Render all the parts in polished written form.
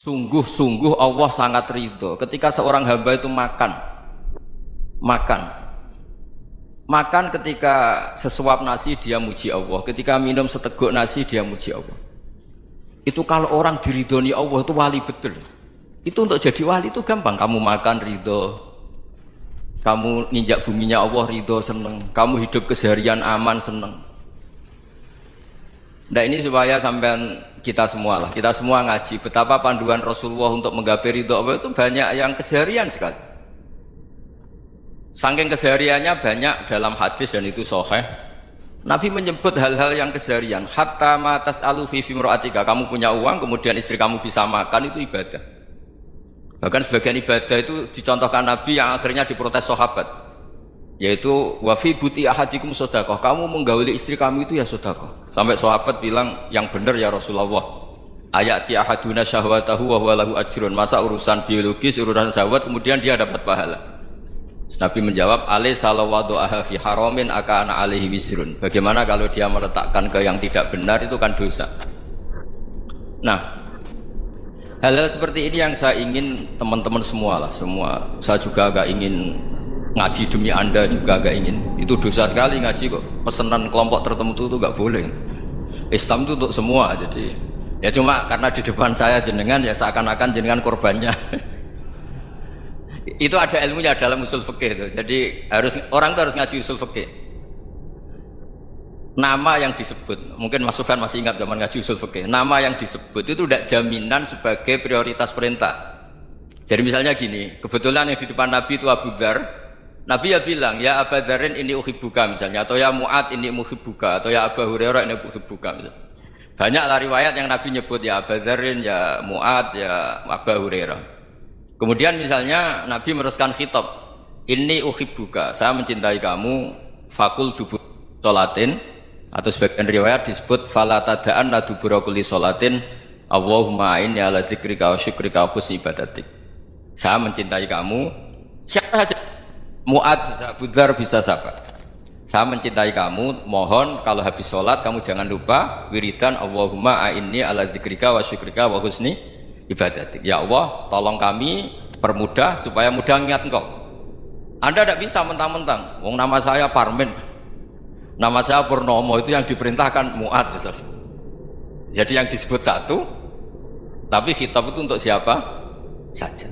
Sungguh-sungguh Allah sangat ridho ketika seorang hamba itu makan makan ketika sesuap nasi dia muji Allah, ketika minum seteguk nasi dia muji Allah. Itu kalau orang diridhoni Allah itu wali betul. Itu untuk jadi wali itu gampang, kamu makan ridho, kamu ninjak buminya Allah ridho seneng, kamu hidup keseharian aman seneng. Nah ini supaya sampean kita semua ngaji betapa panduan Rasulullah untuk menggapai ridho Allah itu banyak yang keseharian sekali. Saking kesehariannya banyak dalam hadis dan itu sahih. Nabi menyebut hal-hal yang keseharian. Hatta ma tas'alu fi imra'atika, kamu punya uang kemudian istri kamu bisa makan, itu ibadah. Bahkan sebagian ibadah itu dicontohkan Nabi yang akhirnya diprotes sahabat, yaitu wa fi buti ahadikum sedekah, kamu menggauli istri kamu itu ya sedekah. Sampai sahabat bilang, yang benar ya Rasulullah, ayati ahaduna syahwatahu wa huwa lahu ajrun, masa urusan biologis, urusan syahwat kemudian dia dapat pahala. Nabi menjawab, alai salawatu aha fi haramin akana alaihi wisrun, bagaimana kalau dia meletakkan ke yang tidak benar, itu kan dosa. Nah, hal-hal seperti ini yang saya ingin teman-teman semua, saya juga agak ingin ngaji demi Anda, juga agak ingin. Itu dosa sekali ngaji kok, pesanan kelompok tertentu itu gak boleh. Islam itu untuk semua, jadi ya cuma karena di depan saya jenengan ya seakan-akan jenengan korbannya. Itu ada ilmunya dalam usul fikih itu. Jadi orang itu harus ngaji usul fikih. Nama yang disebut, mungkin Mas Sufyan masih ingat zaman ngaji usul fikih, nama yang disebut itu tidak jaminan sebagai prioritas perintah. Jadi misalnya gini, kebetulan yang di depan Nabi itu Abu Dzar, Nabi ya bilang, ya Abu Dzarin ini uhibbuka misalnya, atau ya Mu'ad ini uhibbuka, atau ya Abu Hurairah ini uhibbuka misalnya. Banyaklah riwayat yang Nabi nyebut ya Abu Dzarin, ya Mu'ad, ya Abu Hurairah. Kemudian misalnya Nabi meneruskan khitab, ini uhibbuka, saya mencintai kamu, fakul dubur sholatin, atau sebagian riwayat disebut fala tada'anna dubura kulli sholatin Allahumma inni ala dzikrika wa syukrika wa husni ibadatik. Saya mencintai kamu, siapa saja, Mu'ad bisa, Abu Dzar bisa, siapa, saya mencintai kamu, mohon kalau habis sholat kamu jangan lupa wiridan Allahumma inni ala dzikrika wa syukrika wa husni ibadatik. Ya Allah, tolong kami permudah supaya mudah ingat Engkau. Anda tidak bisa mentang-mentang, wong nama saya Parmen, nama saya Purnomo, itu yang diperintahkan Mu'ad misalnya. Jadi yang disebut satu, tapi khitab itu untuk siapa saja.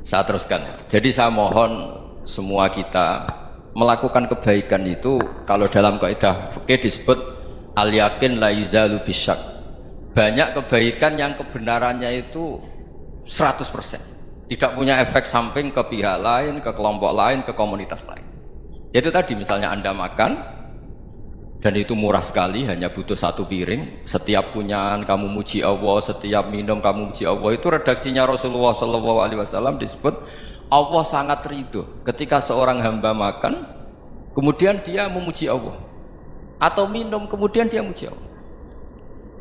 Saya teruskan. Jadi saya mohon semua kita melakukan kebaikan itu, kalau dalam kaidah fikih disebut al-yakin la yuzalu bisyak. Banyak kebaikan yang kebenarannya itu 100%, tidak punya efek samping ke pihak lain, ke kelompok lain, ke komunitas lain. Yaitu tadi misalnya Anda makan dan itu murah sekali, hanya butuh satu piring, setiap punyaan kamu muji Allah, setiap minum kamu muji Allah. Itu redaksinya Rasulullah SAW disebut Allah sangat ridho ketika seorang hamba makan kemudian dia memuji Allah, atau minum kemudian dia muji Allah.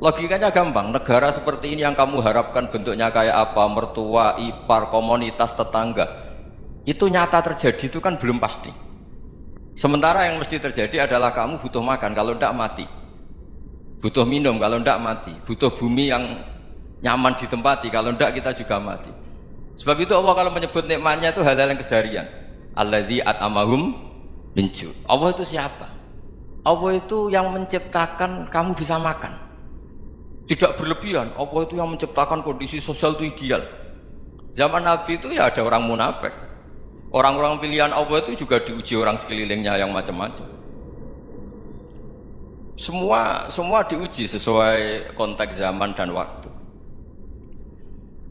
Logikanya gampang, negara seperti ini yang kamu harapkan bentuknya kayak apa, mertua, ipar, komunitas, tetangga, itu nyata terjadi itu kan belum pasti. Sementara yang mesti terjadi adalah kamu butuh makan, kalau tidak mati, butuh minum, kalau tidak mati, butuh bumi yang nyaman ditempati, kalau tidak kita juga mati. Sebab itu Allah kalau menyebut nikmatnya itu hal-hal yang keseharian. Alladzi at'amahum min ju'. Allah itu siapa? Allah itu yang menciptakan kamu bisa makan, tidak berlebihan. Allah itu yang menciptakan kondisi sosial itu ideal. Zaman Nabi itu ya ada orang munafik, orang-orang pilihan Allah itu juga diuji orang sekelilingnya yang macam-macam. Semua diuji sesuai konteks zaman dan waktu.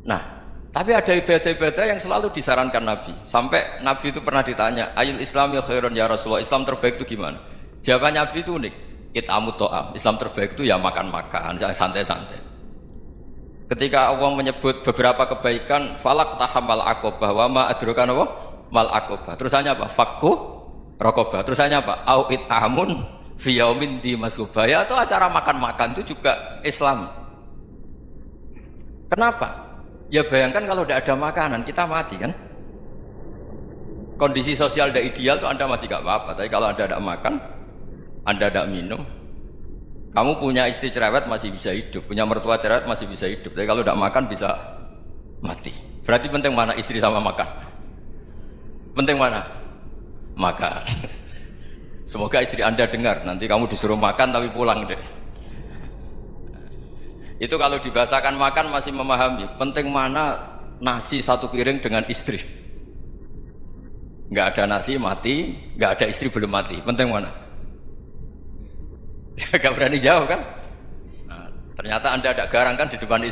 Nah, tapi ada ibadah-ibadah yang selalu disarankan Nabi. Sampai Nabi itu pernah ditanya, ayul islami khairun ya Rasulullah, Islam terbaik itu gimana? Jawaban Nabi itu unik, it'amut to'am, Islam terbaik itu ya makan-makan, santai-santai. Ketika Allah menyebut beberapa kebaikan, falak tahamal aqobah, wa ma adrokan apa? Mal aqobah. Terusannya apa? Fakku rokobah. Terusannya apa? Au it'amun fi yaumin di masubah. Ya, atau acara makan-makan itu juga Islam. Kenapa? Ya bayangkan kalau tidak ada makanan, kita mati kan? Kondisi sosial tidak ideal itu Anda masih gak apa-apa, tapi kalau Anda tidak makan, Anda tidak minum, Kamu punya istri cerewet masih bisa hidup, punya mertua cerewet masih bisa hidup. Tapi kalau tidak makan bisa mati. Berarti penting mana istri sama makan? Penting mana? Makan. Semoga istri Anda dengar. Nanti kamu disuruh makan tapi pulang deh. Itu kalau dibahasakan makan masih memahami. Penting mana nasi satu piring dengan istri? Nggak ada nasi mati, nggak ada istri belum mati. Penting mana? Gak berani jawab kan? Nah, ternyata Anda ada garang kan di depan istri.